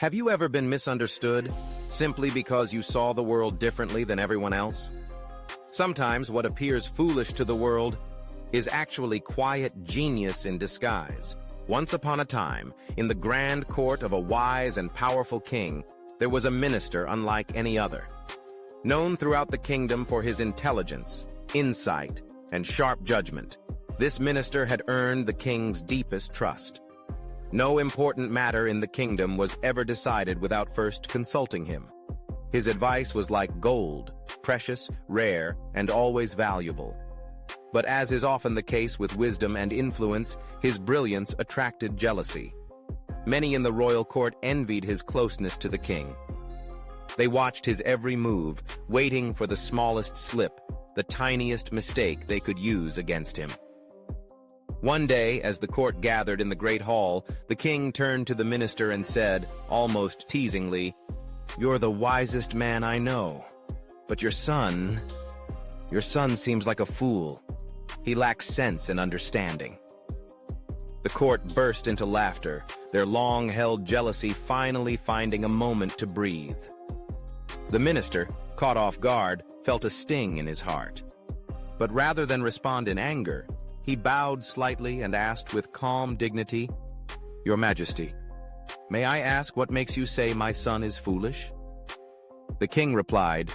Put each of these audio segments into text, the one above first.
Have you ever been misunderstood simply because you saw the world differently than everyone else? Sometimes what appears foolish to the world is actually quiet genius in disguise. Once upon a time, in the grand court of a wise and powerful king, there was a minister unlike any other. Known throughout the kingdom for his intelligence, insight, and sharp judgment, this minister had earned the king's deepest trust. No important matter in the kingdom was ever decided without first consulting him. His advice was like gold, precious, rare, and always valuable. But as is often the case with wisdom and influence, his brilliance attracted jealousy. Many in the royal court envied his closeness to the king. They watched his every move, waiting for the smallest slip, the tiniest mistake they could use against him. One day, as the court gathered in the great hall, the king turned to the minister and said, almost teasingly, "You're the wisest man I know, but your son seems like a fool. He lacks sense and understanding." The court burst into laughter, their long-held jealousy finally finding a moment to breathe. The minister, caught off guard, felt a sting in his heart. But rather than respond in anger, he bowed slightly and asked with calm dignity, "Your Majesty, may I ask what makes you say my son is foolish?" The king replied,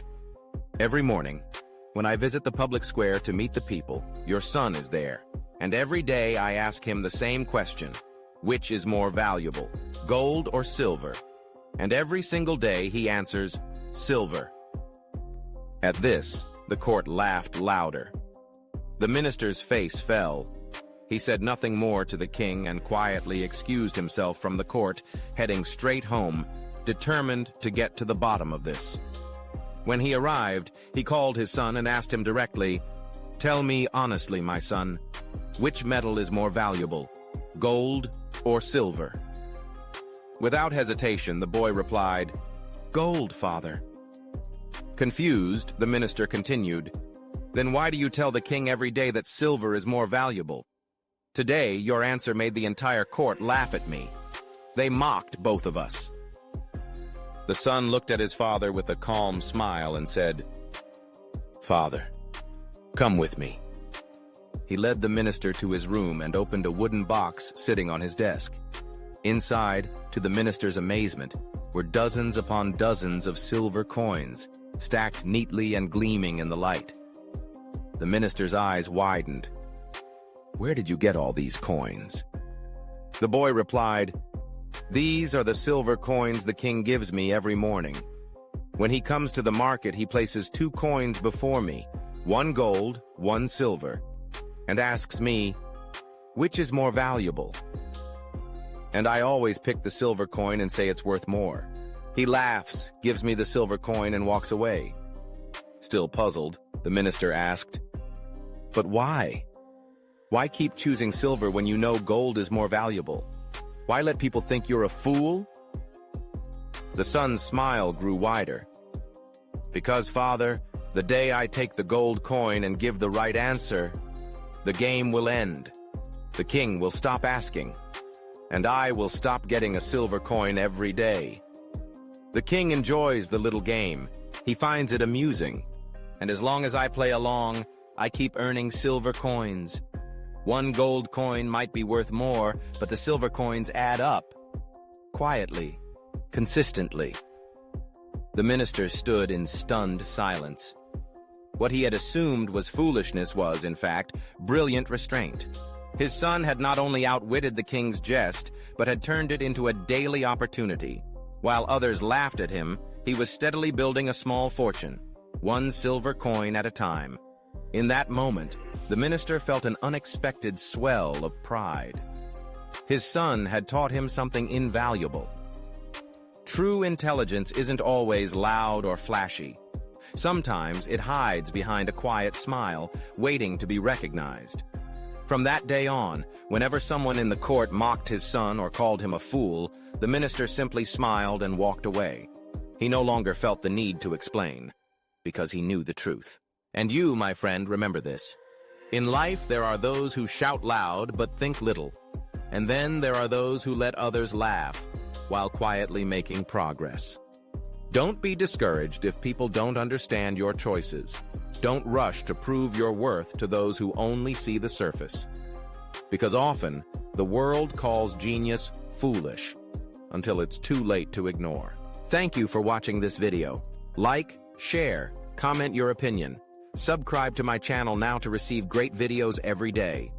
"Every morning, when I visit the public square to meet the people, your son is there. And every day I ask him the same question, which is more valuable, gold or silver? And every single day he answers, silver." At this, the court laughed louder. The minister's face fell. He said nothing more to the king and quietly excused himself from the court, heading straight home, determined to get to the bottom of this. When he arrived, he called his son and asked him directly, "Tell me honestly, my son, which metal is more valuable, gold or silver?" Without hesitation, the boy replied, "Gold, father." Confused, the minister continued, "Then why do you tell the king every day that silver is more valuable? Today, your answer made the entire court laugh at me. They mocked both of us." The son looked at his father with a calm smile and said, "Father, come with me." He led the minister to his room and opened a wooden box sitting on his desk. Inside, to the minister's amazement, were dozens upon dozens of silver coins, stacked neatly and gleaming in the light. The minister's eyes widened. "Where did you get all these coins?" The boy replied, "These are the silver coins the king gives me every morning. When he comes to the market, he places 2 coins before me, 1 gold, 1 silver, and asks me, 'Which is more valuable?' And I always pick the silver coin and say it's worth more. He laughs, gives me the silver coin, and walks away." Still puzzled, the minister asked, "But why? Why keep choosing silver when you know gold is more valuable? Why let people think you're a fool?" The son's smile grew wider. "Because, father, the day I take the gold coin and give the right answer, the game will end. The king will stop asking, and I will stop getting a silver coin every day. The king enjoys the little game. He finds it amusing. And as long as I play along, I keep earning silver coins. 1 gold coin might be worth more, but the silver coins add up. Quietly, consistently." The minister stood in stunned silence. What he had assumed was foolishness was, in fact, brilliant restraint. His son had not only outwitted the king's jest, but had turned it into a daily opportunity. While others laughed at him, he was steadily building a small fortune, 1 silver coin at a time. In that moment, the minister felt an unexpected swell of pride. His son had taught him something invaluable. True intelligence isn't always loud or flashy. Sometimes it hides behind a quiet smile, waiting to be recognized. From that day on, whenever someone in the court mocked his son or called him a fool, the minister simply smiled and walked away. He no longer felt the need to explain, because he knew the truth. And you, my friend, remember this. In life, there are those who shout loud but think little. And then there are those who let others laugh. while quietly making progress. Don't be discouraged if people don't understand your choices. Don't rush to prove your worth to those who only see the surface. Because often, the world calls genius foolish until it's too late to ignore. Thank you for watching this video. Like, share, comment your opinion. Subscribe to my channel now to receive great videos every day.